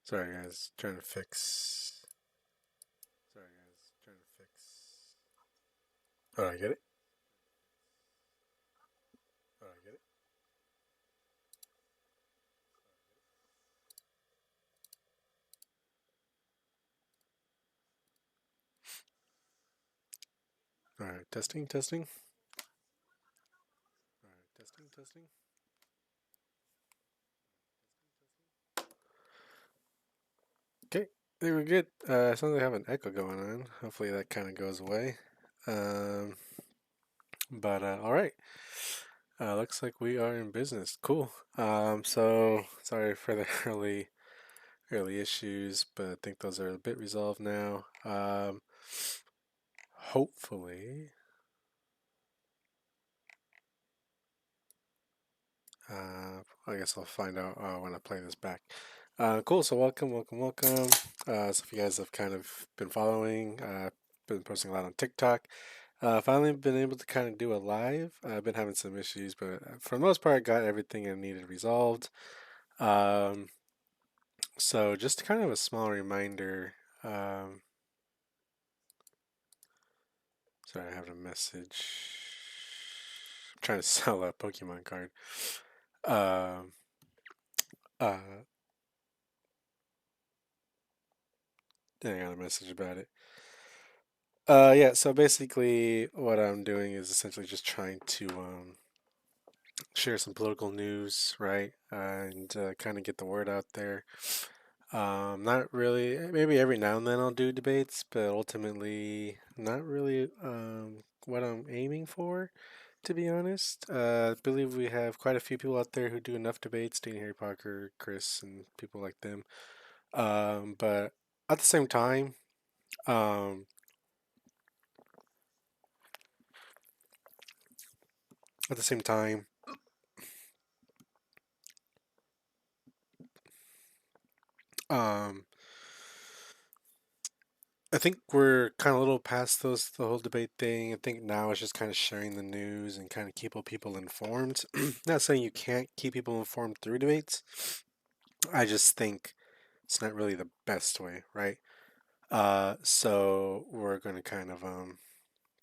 Sorry guys, trying to fix. Sorry guys, trying to fix. Oh, I get it. Oh, I get it. All right, testing, testing. All right, testing, testing. Okay, I think we're good. Sounds like I have an echo going on. Hopefully that kind of goes away. Um, but all right. Looks like we are in business. Cool. So sorry for the early issues, but I think those are a bit resolved now. Hopefully, I guess I'll find out when I play this back. Cool. So welcome, welcome, welcome. So if you guys have kind of been following, been posting a lot on TikTok. Finally been able to kind of do a live. I've been having some issues, but for the most part, got everything I needed resolved. Um, so just kind of a small reminder. Um, Sorry, I have a message. I'm trying to sell a Pokemon card. Um, uh, I got a message about it. Yeah, so basically what I'm doing is essentially just trying to share some political news, right? And kind of get the word out there. Not really, maybe every now and then I'll do debates, but ultimately not really what I'm aiming for, to be honest. I believe we have quite a few people out there who do enough debates, Dean Harry Parker, Chris, and people like them. But at the same time, um, at the same time, um, I think we're kind of a little past the whole debate thing. I think now it's just kind of sharing the news and kind of keeping people informed. Not saying you can't keep people informed through debates. I just think it's not really the best way, right? So we're going to kind of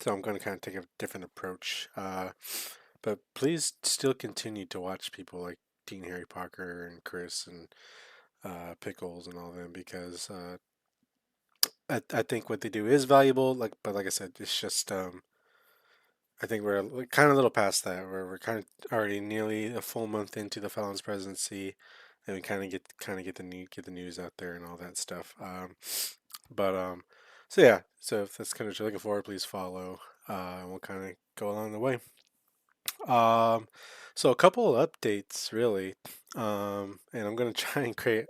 so I'm going to kind of take a different approach. But please still continue to watch people like Dean Harry Parker and Chris and Pickles and all them because I think what they do is valuable. Like, but like I said, it's just I think we're kind of a little past that. Where we're kind of already nearly a full month into the Fallon's presidency, and we kind of get the news out there and all that stuff. But so yeah, so if that's kind of what you're looking for, please follow. And we'll kind of go along the way. Um, so a couple of updates really. And I'm gonna try and create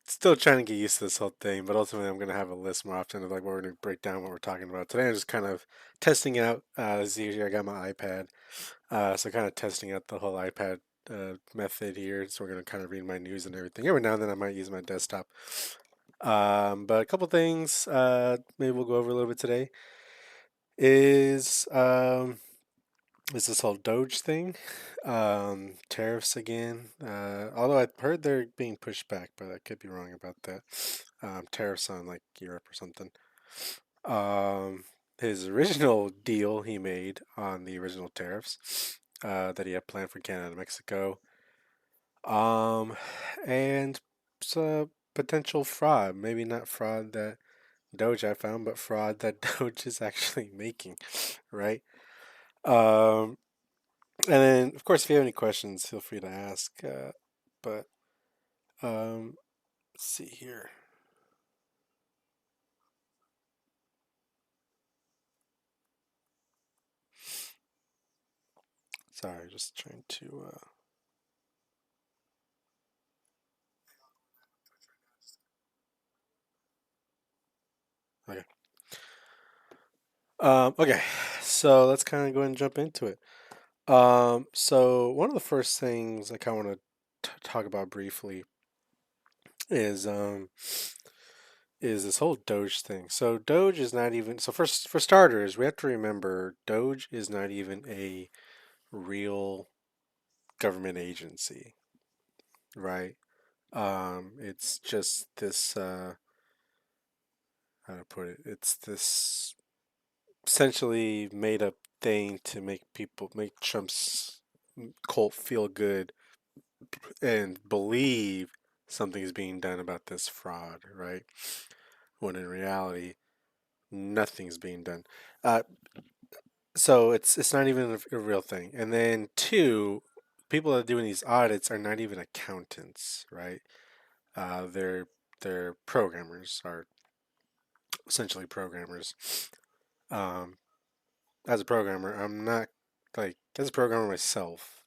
still trying to get used to this whole thing, but ultimately I'm gonna have a list more often of like what we're gonna break down what we're talking about. Today I'm just kind of testing out as usual I got my iPad. So kind of testing out the whole iPad method here. So we're gonna kind of read my news and everything. Every now and then I might use my desktop. But a couple things maybe we'll go over a little bit today is is this whole Doge thing, tariffs again. Although I've heard they're being pushed back, but I could be wrong about that. Tariffs on like Europe or something. Um, his original deal he made on the original tariffs that he had planned for Canada and Mexico. Um, and so potential fraud, maybe not fraud that Doge I found, but fraud that Doge is actually making, right? Um, And then, of course, if you have any questions, feel free to ask. But let's see here. Sorry, just trying to. Okay. Okay. So let's kind of go ahead and jump into it. So one of the first things I kind of want to talk about briefly is this whole Doge thing. So Doge is not even. So first, for starters, we have to remember Doge is not even a real government agency, right? It's just this, how to put it? It's this essentially made up thing to make Trump's cult feel good and believe something is being done about this fraud, right? When in reality, nothing's being done. Uh, so it's not even a real thing. And then two, people that are doing these audits are not even accountants, right? They're programmers, are essentially programmers. Um, as a programmer, I'm not like as a programmer myself,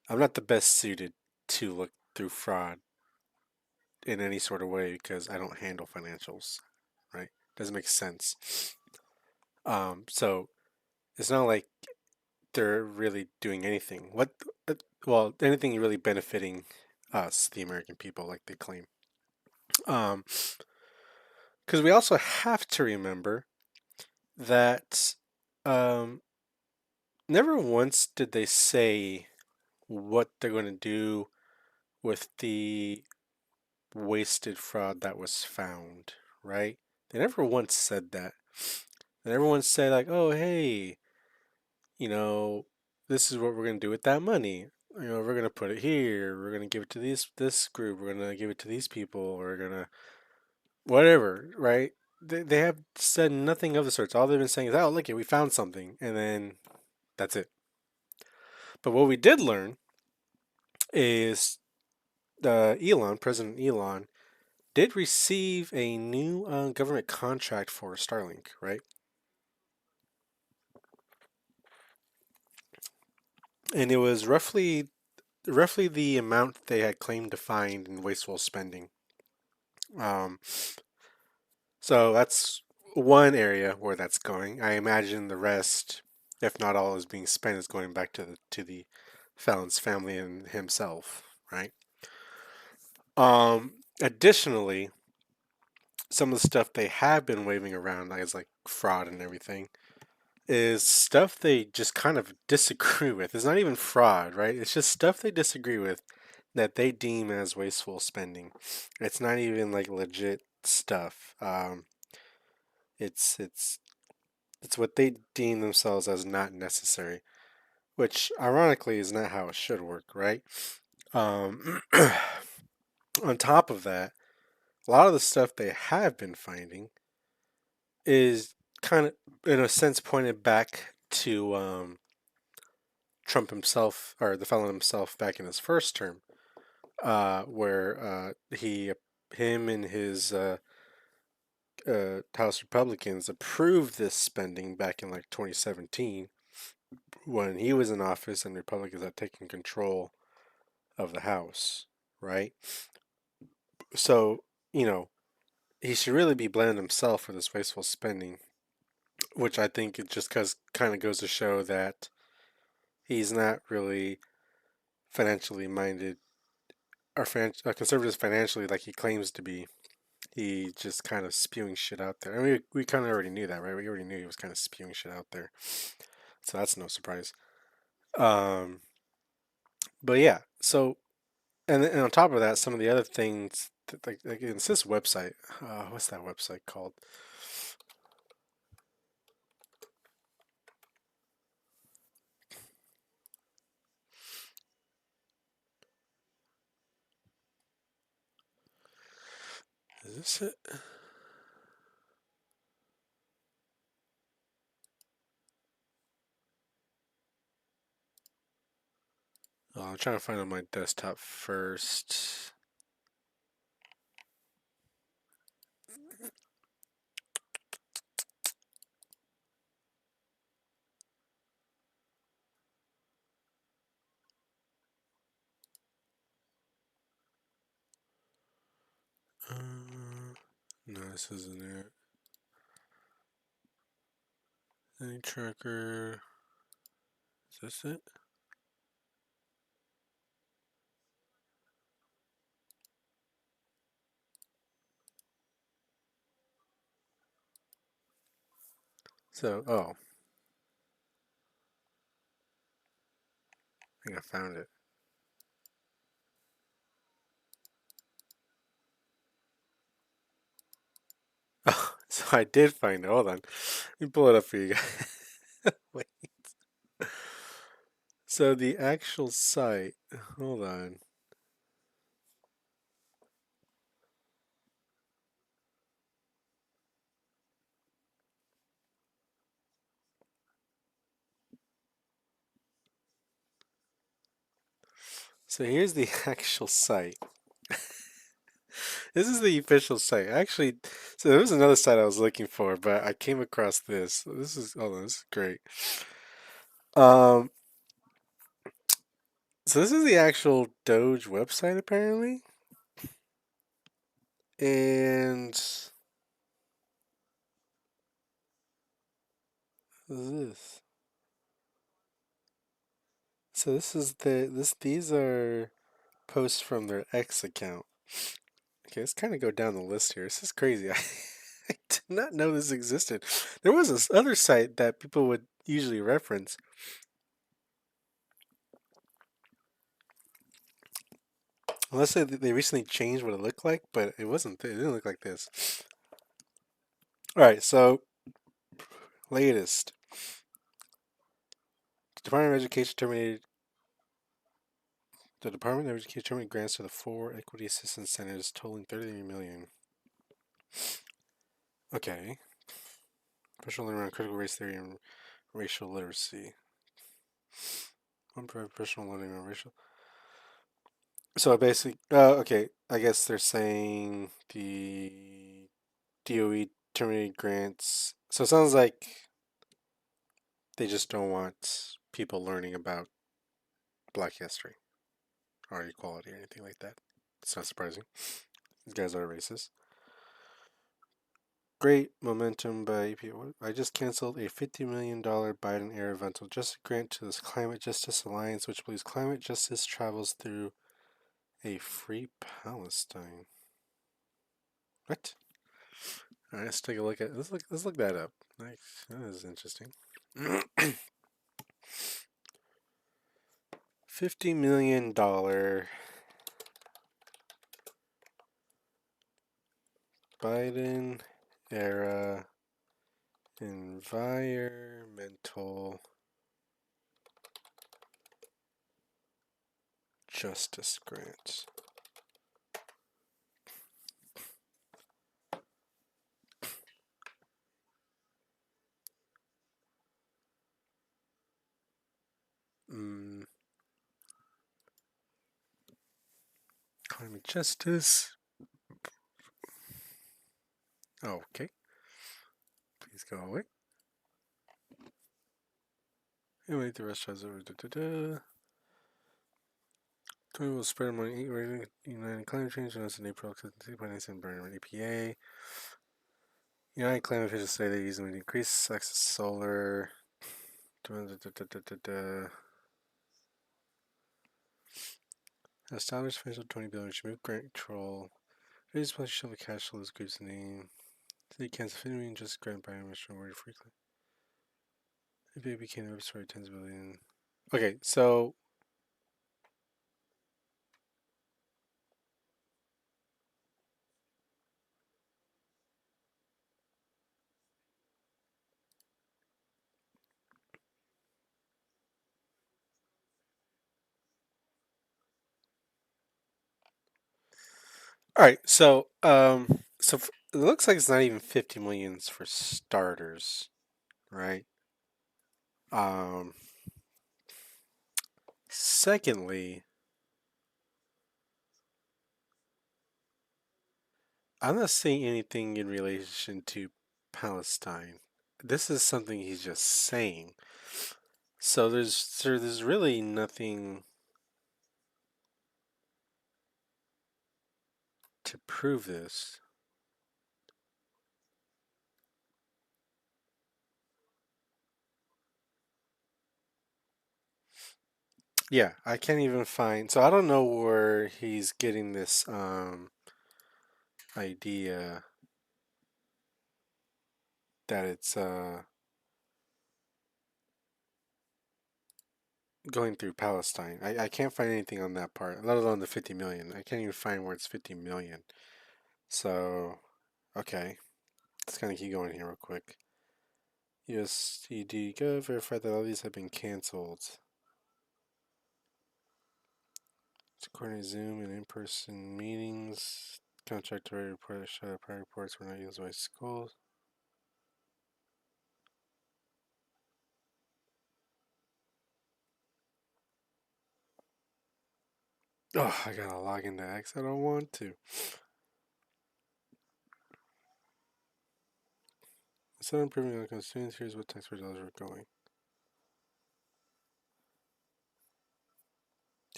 I'm not the best suited to look through fraud in any sort of way because I don't handle financials, right? Doesn't make sense. So it's not like they're really doing anything. Well, anything really benefiting us, the American people, like they claim. Um, because we also have to remember that um, never once did they say what they're going to do with the wasted fraud that was found, right? They never once said that. They never once said like, "Oh, hey, you know, this is what we're gonna do with that money. You know, we're gonna put it here. We're gonna give it to this group. We're gonna give it to these people. We're gonna whatever, right?" They have said nothing of the sorts. All they've been saying is, "Oh, look it, we found something," and then that's it. But what we did learn is President Elon, did receive a new government contract for Starlink, right? And it was roughly the amount they had claimed to find in wasteful spending. Um, so that's one area where that's going. I imagine the rest, if not all, is being spent is going back to the felon's family and himself, right? Additionally, some of the stuff they have been waving around, like as like fraud and everything, is stuff they just kind of disagree with. It's not even fraud, right? It's just stuff they disagree with that they deem as wasteful spending. It's not even like legit stuff. It's it's what they deem themselves as not necessary, which ironically is not how it should work, right? Um, on top of that, a lot of the stuff they have been finding is kind of, in a sense, pointed back to Trump himself, or the felon himself, back in his first term, where him and his House Republicans approved this spending back in like 2017 when he was in office and Republicans had taken control of the House, right? So, you know, he should really be blaming himself for this wasteful spending, which I think it just cause kind of goes to show that he's not really financially minded or conservative financially like he claims to be. He just kind of spewing shit out there. I mean, we kind of already knew that, right? We already knew he was kind of spewing shit out there, so that's no surprise. Um, but yeah, so and on top of that, some of the other things, like it's this website. What's that website called? Is this it? Oh, I'm trying to find it on my desktop first. No, this isn't it. Any tracker? Is this it? So, oh, I think I found it. I did find it. Hold on. Let me pull it up for you guys. Wait. So the actual site, hold on. So here's the actual site. This is the official site. Actually, so there was another site I was looking for, but I came across this. This is, hold on, this is great. Um, so this is the actual Doge website apparently. And what is this? So this is these are posts from their X account. Okay, let's kind of go down the list here. This is crazy. I did not know this existed. There was this other site that people would usually reference. Unless they recently changed what it looked like, but it wasn't. It didn't look like this. All right, so latest. The Department of Education terminated. The Department of Education terminated grants to the 4 equity assistance centers, totaling 33 million. Okay. Professional learning around critical race theory and racial literacy. One professional learning around racial. So basically, okay. I guess they're saying the DOE terminated grants. So it sounds like they just don't want people learning about Black history or equality or anything like that. It's not surprising. These guys are racist. Great momentum by EPA. I just canceled a $50 million Biden era environmental justice grant to this Climate Justice Alliance, which believes climate justice travels through a free Palestine. What? All right, let's take a look at. Let's look that up. Nice. That is interesting. $50 million Biden era environmental justice grant. Climate justice. Oh, okay. Please go away. Anyway, the restaurants over. Twitter will spread among 8 United Climate Change announced in April 2.97 burn EPA. United climate officials say they're using to increase access to solar. Established financial 20 billion should move grant control. Raise plus shovel cash flows groups name. City cancel 50 million just grant by mission word frequently. EPA became the story 10 billion. Okay, so all right, so it looks like it's not even 50 millions for starters, right? Um, secondly, I'm not seeing anything in relation to Palestine. This is something he's just saying. So there's really nothing to prove this. Yeah, I can't even find. So I don't know where he's getting this idea that it's going through Palestine. I can't find anything on that part, let alone the 50 million. I can't even find where it's 50 million. So, okay. Let's kind of keep going here real quick. USDG Gov verified that all these have been canceled. To coordinate Zoom and in-person meetings. Contract already reported shut prior reports were not used by schools. Oh, I gotta log into X. I don't want to. Instead of improving outcome students, here's what taxpayer dollars are going.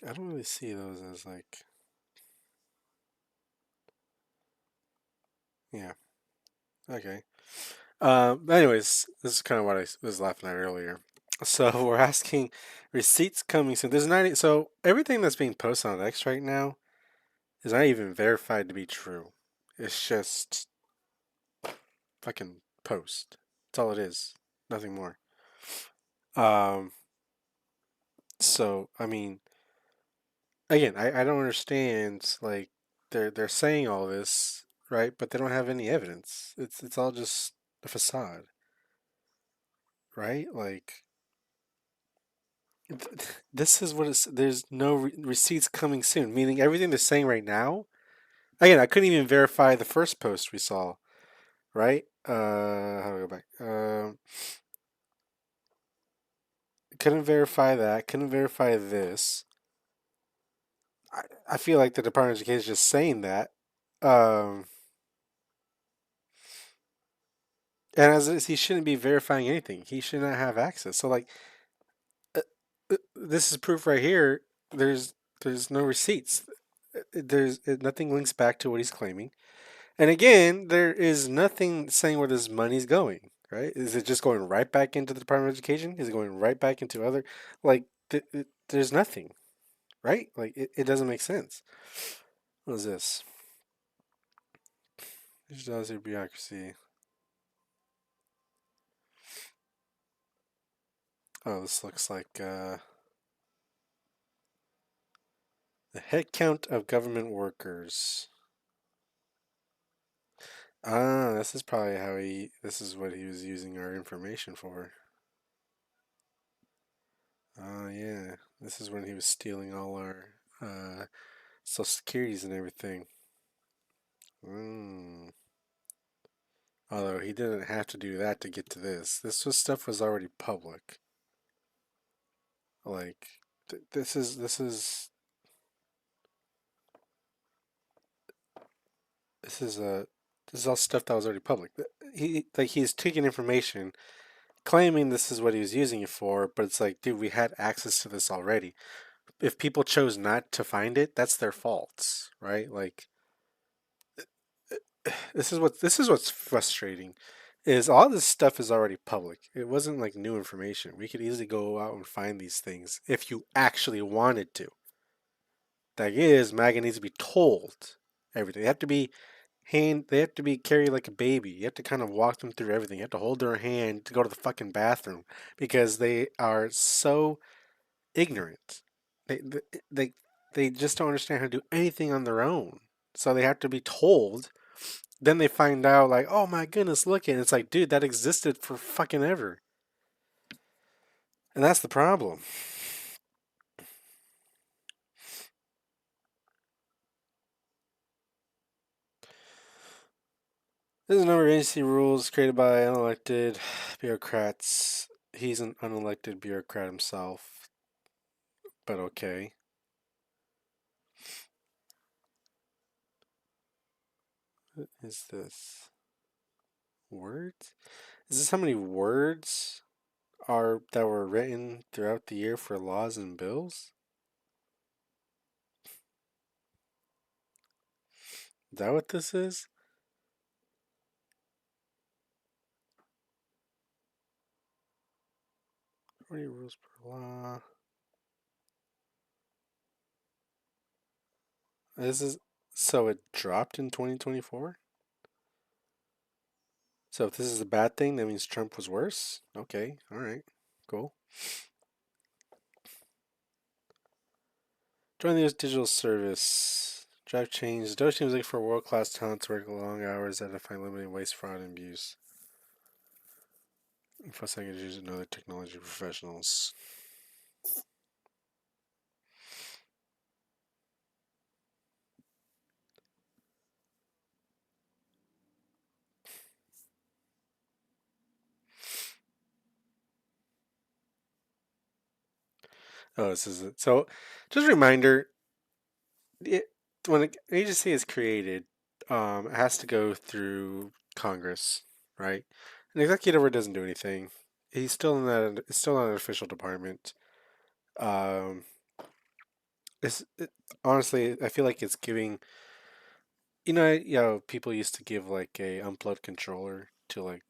I don't really see those as like, yeah, okay. Anyways, this is kind of what I was laughing at earlier. So we're asking receipts coming soon. There's not so everything that's being posted on X right now is not even verified to be true. It's just fucking post. That's all it is. Nothing more. Um. So I mean, again, I don't understand. Like they're saying all this right, but they don't have any evidence. It's all just a facade, right? Like this is what it's. There's no receipts coming soon. Meaning everything they're saying right now. Again, I couldn't even verify the first post we saw. Right? How do I go back? Couldn't verify that. Couldn't verify this. I feel like the Department of Education is just saying that. Um, and as he shouldn't be verifying anything. He should not have access. So like, this is proof right here. There's no receipts. There's nothing links back to what he's claiming. And again, there is nothing saying where this money's going. Right? Is it just going right back into the Department of Education? Is it going right back into other like? There's nothing. Right? Like it doesn't make sense. What is this? Digitalize bureaucracy. Oh, this looks like the head count of government workers. Ah, this is probably how he. This is what he was using our information for. Oh yeah, this is when he was stealing all our social securities and everything. Mm. Although he didn't have to do that to get to this. Stuff was already public. Like this is a this is all stuff that was already public. He's taking information, claiming this is what he was using it for, but it's like, dude, we had access to this already. If people chose not to find it, that's their faults, right? Like this is what's frustrating is all this stuff is already public. It wasn't like new information. We could easily go out and find these things if you actually wanted to. That is, MAGA needs to be told everything. They have to be carried like a baby. You have to kind of walk them through everything. You have to hold their hand to go to the fucking bathroom because they are so ignorant. They they they, they just don't understand how to do anything on their own. So they have to be told. Then they find out like, oh my goodness, look at it. It's like, dude, that existed for fucking ever. And that's the problem. There's a number of agency rules created by unelected bureaucrats. He's an unelected bureaucrat himself, but okay. What is this? Words? Is this how many words are that were written throughout the year for laws and bills? Is that what this is? 40 rules per law. This is so it dropped in 2024? So if this is a bad thing, that means Trump was worse? Okay, all right, cool. Join the US digital service. drive change. Doge teams looking for world-class talent to work long hours that define limiting waste, fraud, and abuse. Plus, I could use another technology professionals. Oh, this is it. So, just a reminder: it, when an agency is created, it has to go through Congress, right? An executive order doesn't do anything. He's still in that. It's still not an official department. Um, honestly, I feel like it's giving. People used to give like a unplugged controller to like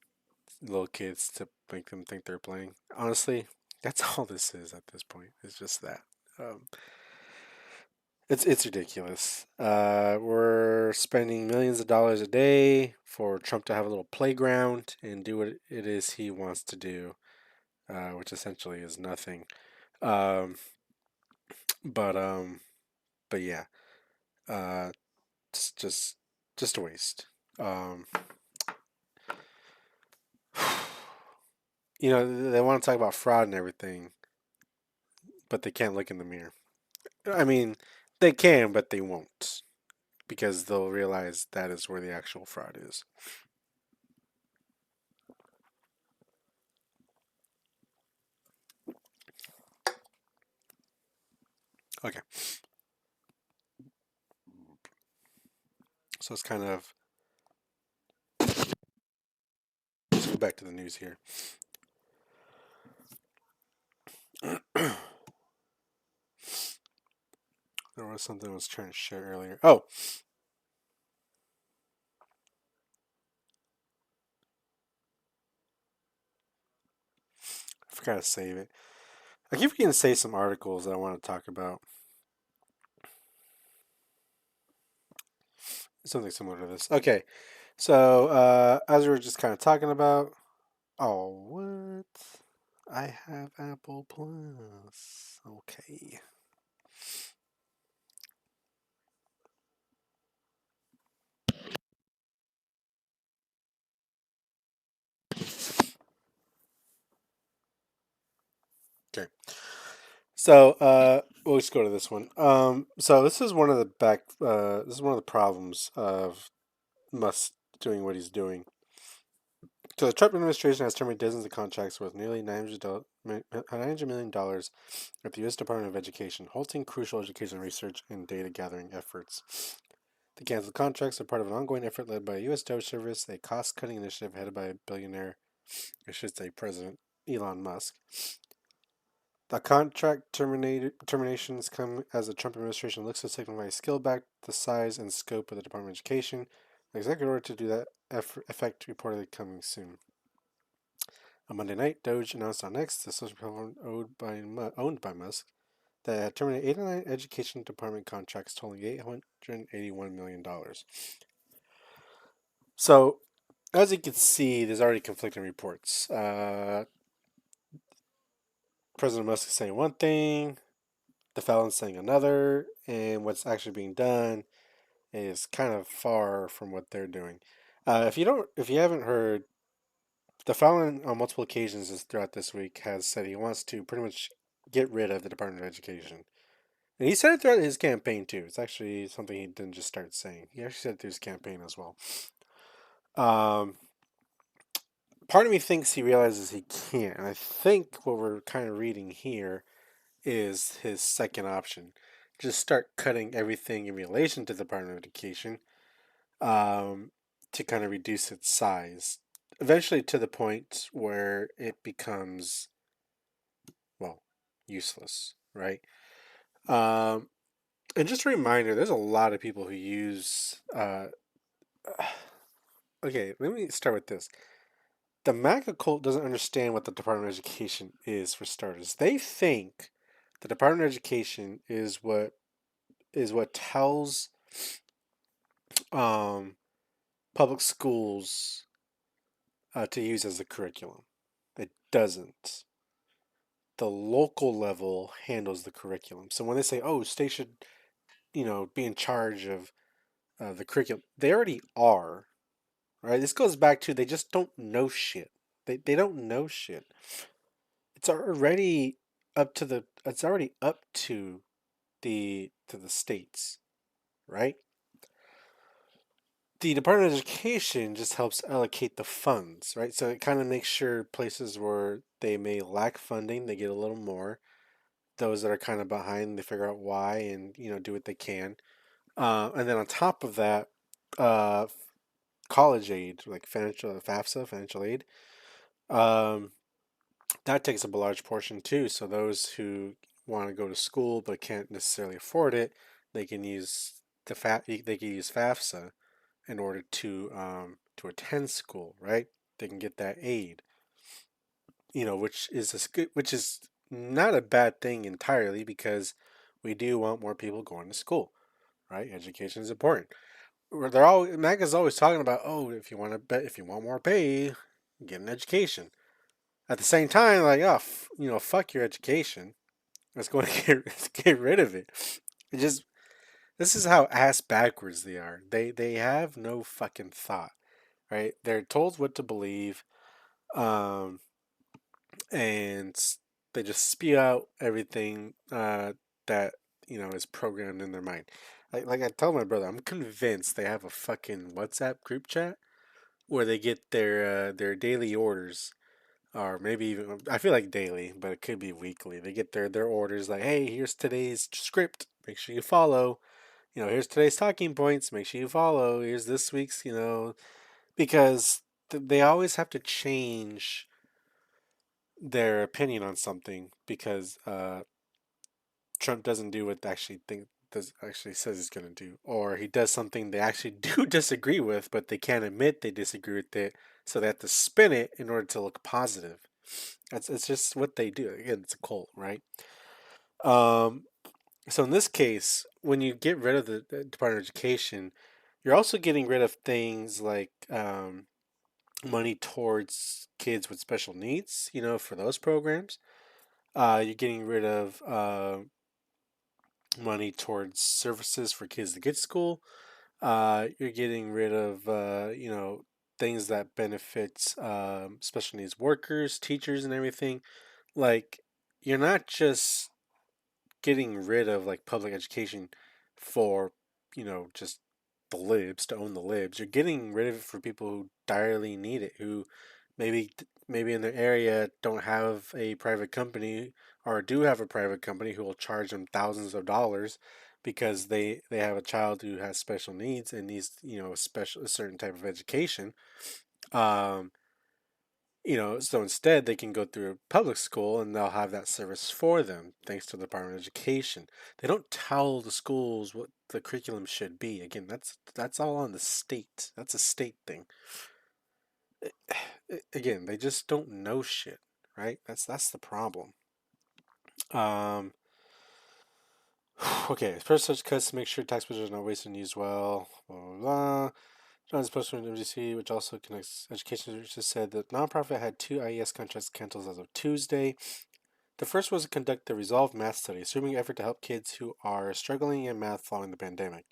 little kids to make them think they're playing. Honestly, that's all this is at this point. It's just that. Um, it's ridiculous. We're spending millions of dollars a day for Trump to have a little playground and do what it is he wants to do, which essentially is nothing. Um, but um, but yeah, uh, it's just a waste. Um, they want to talk about fraud and everything, but they can't look in the mirror. I mean, they can, but they won't because they'll realize that is where the actual fraud is. Okay, so it's kind of let's go back to the news here. There was something I was trying to share earlier. Oh, I forgot to save it. I keep forgetting to save some articles that I want to talk about. Something similar to this. Okay, so as we were just kind of talking about. Oh, what? I have Apple Plus. Okay. Okay. So, we'll just go to this one. So this is one of the this is one of the problems of Musk doing what he's doing. So the Trump administration has terminated dozens of contracts worth nearly $900 million with the U.S. Department of Education, halting crucial education research and data gathering efforts. The canceled contracts are part of an ongoing effort led by U.S. Doge Service, a cost-cutting initiative headed by a billionaire, I should say President Elon Musk. The contract terminations come as the Trump administration looks to signify scale back the size and scope of the Department of Education. The executive order to do that effect reportedly coming soon. On Monday night, Doge announced on X, the social platform owned by Musk, that it had terminated 89 education department contracts totaling $881 million. So, as you can see, there's already conflicting reports. President Musk is saying one thing, the Fallon's saying another, and what's actually being done is kind of far from what they're doing. If you haven't heard, the Fallon on multiple occasions throughout this week has said he wants to pretty much get rid of the Department of Education, and he said it throughout his campaign too. It's actually something he didn't just start saying. He actually said it through his campaign as well. Um, Part of me thinks he realizes he can't, and I think what we're kind of reading here is his second option. Just start cutting everything in relation to the Department of Education um, to kind of reduce its size. Eventually, to the point where it becomes, well, useless, right? Um, and just a reminder there's a lot of people who use. Okay, let me start with this. The MAGA cult doesn't understand what the Department of Education is, for starters. They think the Department of Education is what tells um, public schools to use as a curriculum. It doesn't. The local level handles the curriculum. So when they say, "Oh, be in charge of the curriculum. They already are, right? This goes back to they just don't know shit. They don't know shit. It's already it's already up to the states, right? The Department of Education just helps allocate the funds, right? So it kind of makes sure places where they may lack funding, they get a little more. Those that are kind of behind, they figure out why and do what they can. And then on top of that, uh, college aid, like financial FAFSA, financial aid, um, that takes up a large portion too. So those who want to go to school but can't necessarily afford it, they can use they can use FAFSA in order to attend school, right? They can get that aid, which is not a bad thing entirely because we do want more people going to school, right? Education is important. They're all MAGA's always talking about, oh, if you want more pay, get an education. At the same time, like, oh, fuck your education. Let's go and get rid of it. It just This is how ass backwards they are. They have no fucking thought, right? They're told what to believe, um, and they just spew out everything that is programmed in their mind. Like I tell my brother, I'm convinced they have a fucking WhatsApp group chat where they get their daily orders, or maybe even I feel like daily, but it could be weekly. They get their orders like, hey, here's today's script. Make sure you follow. Here's today's talking points. Make sure you follow. Here's this week's, because they always have to change their opinion on something because Trump doesn't do what they actually says he's going to do, or he does something they actually do disagree with, but they can't admit they disagree with it, so they have to spin it in order to look positive. It's just what they do. Again, it's a cult, right? Um, so in this case, when you get rid of the Department of Education, you're also getting rid of things like money towards kids with special needs, for those programs. You're getting rid of money towards services for kids to get to school. You're getting rid of, things that benefits special needs workers, teachers, and everything. Like, you're not just getting rid of like public education for just the libs to own the libs. You're getting rid of it for people who direly need it, who maybe in their area don't have a private company or do have a private company who will charge them thousands of dollars because they have a child who has special needs and needs a certain type of education. um so instead they can go through a public school and they'll have that service for them thanks to the Department of Education. They don't tell the schools what the curriculum should be. Again, that's all on the state. That's a state thing. Again, they just don't know shit, right? That's the problem. Um okay, first such cuts to make sure tax budgets are not wasted and used well. Blah blah blah. John's post from MDC, which also connects education research, said that nonprofit had 2 IES contracts canceled as of Tuesday. The first was to conduct the Resolve Math Study, assuming effort to help kids who are struggling in math following the pandemic.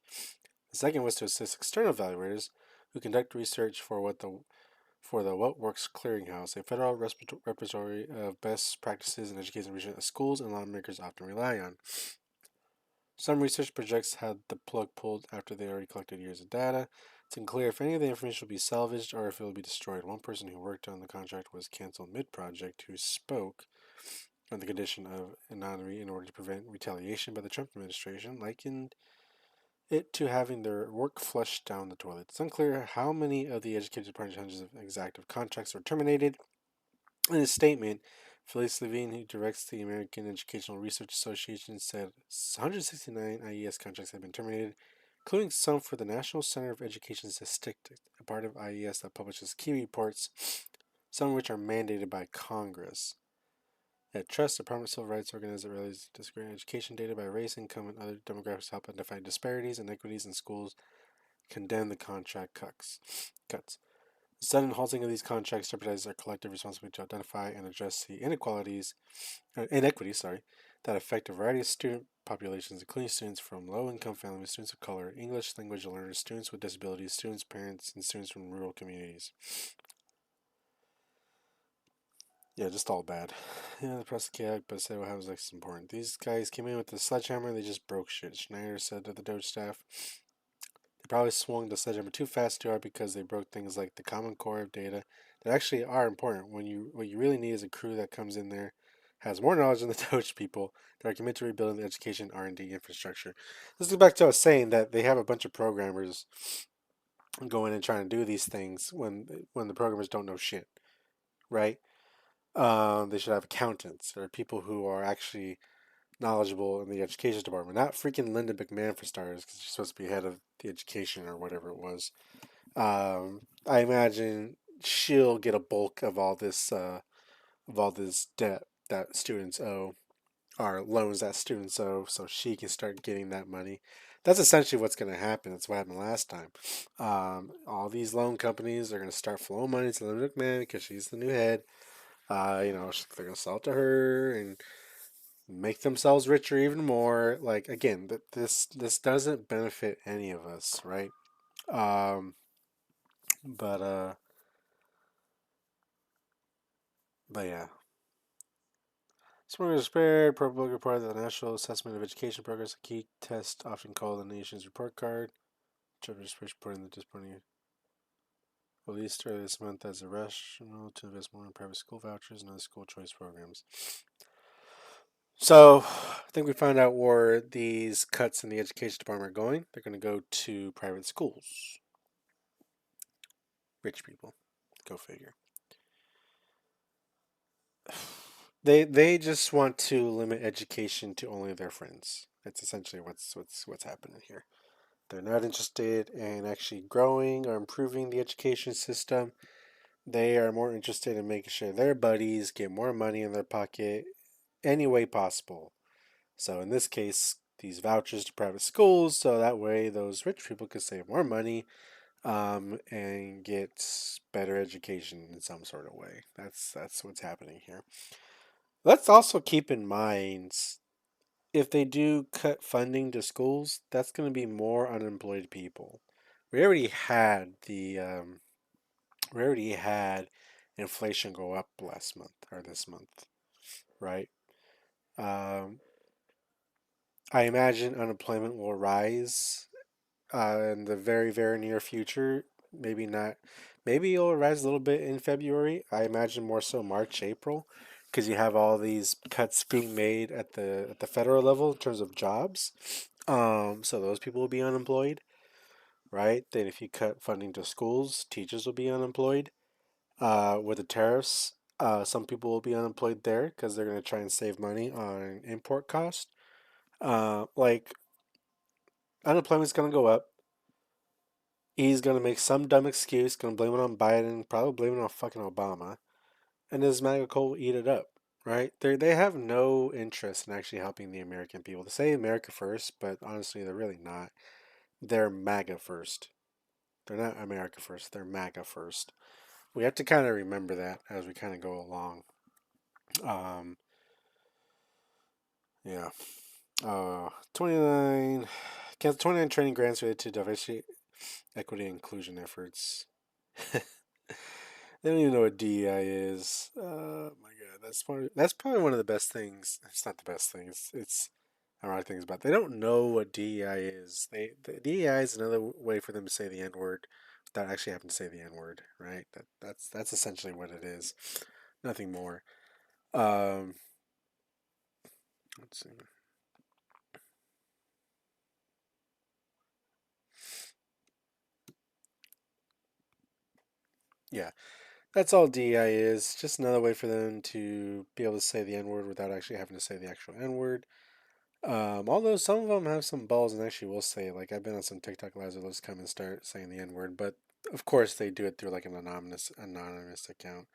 The second was to assist external evaluators who conduct research for the What Works Clearinghouse, a federal repository of best practices in education research that schools and lawmakers often rely on. Some research projects had the plug pulled after they already collected years of data. It's unclear if any of the information will be salvaged or if it will be destroyed. One person who worked on the contract was canceled mid-project who spoke on the condition of anonymity in order to prevent retaliation by the Trump administration, likened it to having their work flushed down the toilet. It's unclear how many of the education department's hundreds of exactive contracts were terminated. In a statement, Felice Levine, who directs the American Educational Research Association, said 169 IES contracts have been terminated, including some for the National Center of Education Statistics, a part of IES that publishes key reports, some of which are mandated by Congress. At Trust, the Department of Civil Rights organized that rallies disagreeing education data by race, income, and other demographics to help identify disparities and inequities in schools, condemn the contract cuts. The sudden halting of these contracts jeopardizes our collective responsibility to identify and address the inequities, that affect a variety of student populations, including students from low-income families, students of color, English language learners, students with disabilities, students' parents, and students from rural communities. Yeah, just all bad. Yeah, the press chaotic, but said what happens next is important. These guys came in with the sledgehammer, they just broke shit. Schneider said to the Doge staff. They probably swung the sledgehammer too fast, too hard, because they broke things like the common core of data that actually are important. What you really need is a crew that comes in there, has more knowledge than the Doge people that are committed to rebuilding the education R&D infrastructure. This goes back to what I was saying that they have a bunch of programmers going and trying to do these things when the programmers don't know shit, right? They should have accountants or people who are actually knowledgeable in the education department. Not freaking Linda McMahon for starters, because she's supposed to be head of the education or whatever it was. I imagine she'll get a bulk of all this debt that students owe, or loans that students owe, so she can start getting that money. That's essentially what's going to happen. That's what happened last time. All these loan companies are going to start flowing money to Linda McMahon because she's the new head. They're going to sell it to her and make themselves richer even more. Like again, this doesn't benefit any of us, right? Um, but uh, but yeah. Smorgasbord spared. ProBook reported that the National Assessment of Education Progress, a key test often called the nation's report card. Trevor's reporting that disappointing released earlier this month as a rationale to invest more in private school vouchers and other school choice programs. So, I think we found out where these cuts in the education department are going. They're going to go to private schools. Rich people. Go figure. They just want to limit education to only their friends. That's essentially what's happening here. They're not interested in actually growing or improving the education system. They are more interested in making sure their buddies get more money in their pocket any way possible. So in this case, these vouchers to private schools, so that way those rich people could save more money and get better education in some sort of way. That's what's happening here. Let's also keep in mind if they do cut funding to schools, that's going to be more unemployed people. We already had we already had inflation go up last month or this month, right? Um, I imagine unemployment will rise in the very near future. Maybe not. Maybe it'll rise a little bit in February. I imagine more so March, April, because you have all these cuts being made at the federal level in terms of jobs. So those people will be unemployed, right? Then if you cut funding to schools, teachers will be unemployed. With the tariffs, some people will be unemployed there because they're going to try and save money on import cost. Like unemployment's going to go up. He's going to make some dumb excuse, going to blame it on Biden, probably blame it on fucking Obama, and his MAGA cult will eat it up, right? They have no interest in actually helping the American people. They say America first, but honestly, they're really not. They're MAGA first. They're not America first. They're MAGA first. We have to kind of remember that as we kind of go along. Um, yeah. 29. Cancel 29 training grants related to diversity, equity, and inclusion efforts. They don't even know what DEI is. Oh my god, that's probably one of the best things. It's not the best thing. It's a lot of things about. They don't know what DEI is. The DEI is another way for them to say the N word without actually having to say the N word, right? That's essentially what it is. Nothing more. Um, let's see. Yeah, that's all DEI is. Just another way for them to be able to say the N word without actually having to say the actual N word. Although some of them have some balls and actually will say, like, I've been on some TikTok lives where they'll just come and start saying the N word, but of course they do it through like an anonymous account.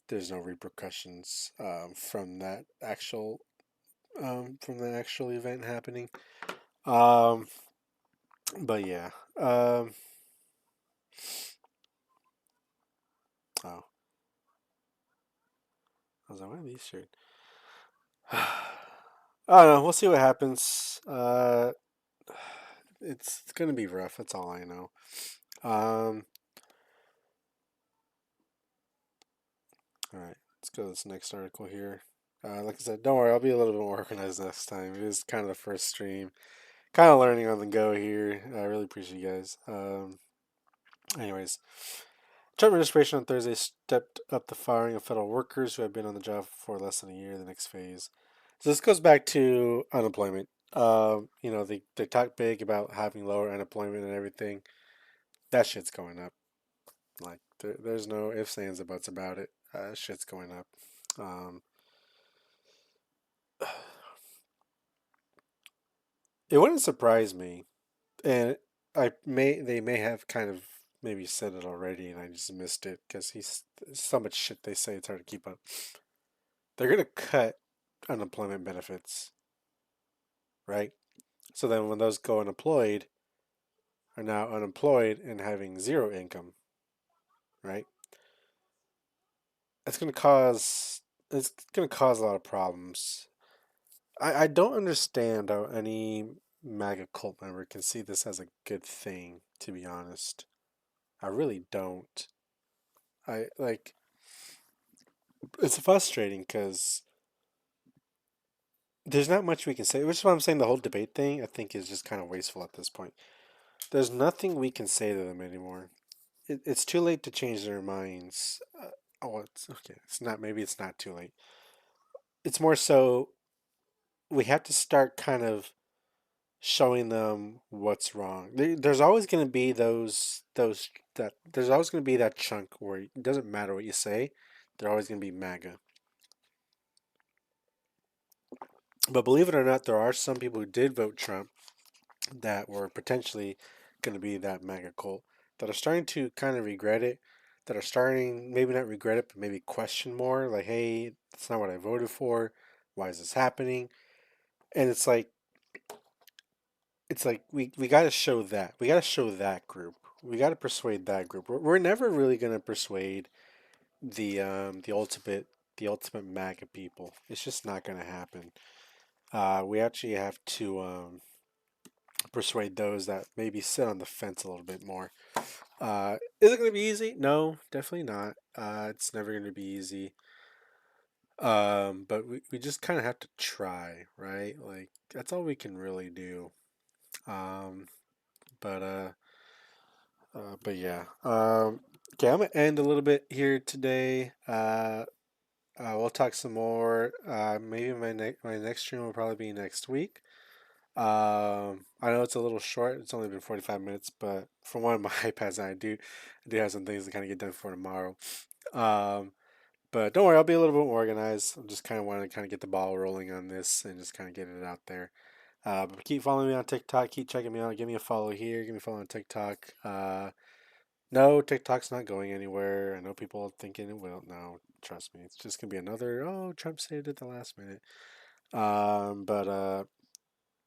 There's no repercussions from that actual event happening. Um, but yeah. Oh, I was like, why are these shirts? I don't know. We'll see what happens. It's gonna be rough. That's all I know. Um, all right, let's go to this next article here. Like I said, don't worry. I'll be a little bit more organized next time. It is kind of the first stream, kind of learning on the go here. I really appreciate you guys. Anyways, Trump administration on Thursday stepped up the firing of federal workers who have been on the job for less than a year. The next phase. So this goes back to unemployment. They talk big about having lower unemployment and everything. That shit's going up. Like there's no ifs, ands, or buts about it. Shit's going up. Um, it wouldn't surprise me, and they may have kind of maybe said it already, and I just missed it because he's so much shit they say it's hard to keep up. They're gonna cut unemployment benefits, right? So then when those go unemployed are now unemployed and having zero income, right? It's gonna cause it's gonna cause a lot of problems. I don't understand how any MAGA cult member can see this as a good thing, to be honest. I really don't. I like it's frustrating because there's not much we can say, which is why I'm saying the whole debate thing I think is just kind of wasteful at this point. There's nothing we can say to them anymore. It's too late to change their minds. It's okay. It's not. Maybe it's not too late. It's more so we have to start kind of showing them what's wrong. There's always going to be those that there's always going to be that chunk where it doesn't matter what you say, they're always going to be MAGA. But believe it or not, there are some people who did vote Trump that were potentially going to be that MAGA cult that are starting to kind of regret it. That are starting maybe not regret it, but maybe question more. Like, hey, that's not what I voted for. Why is this happening? And it's like we got to show that. We got to show that group. We got to persuade that group. We're never really going to persuade the ultimate MAGA people. It's just not going to happen. We actually have to persuade those that maybe sit on the fence a little bit more. Is it going to be easy? No, definitely not. It's never going to be easy. But we just kind of have to try, right? Like that's all we can really do. Um, but uh, but yeah. Okay, I'm gonna end a little bit here today. We'll talk some more. Maybe my next stream will probably be next week. I know it's a little short. It's only been 45 minutes, but from one of my iPads, I do have some things to kind of get done for tomorrow. Um, but don't worry, I'll be a little bit more organized. I'm just kind of wanting to kind of get the ball rolling on this and just kind of get it out there. But keep following me on TikTok. Keep checking me out. Give me a follow here. Give me a follow on TikTok. No, TikTok's not going anywhere. I know people are thinking it will. No, trust me. It's just gonna be another, oh, Trump saved it at the last minute. Um, but uh,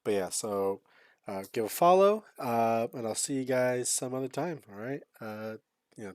but yeah, so give a follow, and I'll see you guys some other time. All right.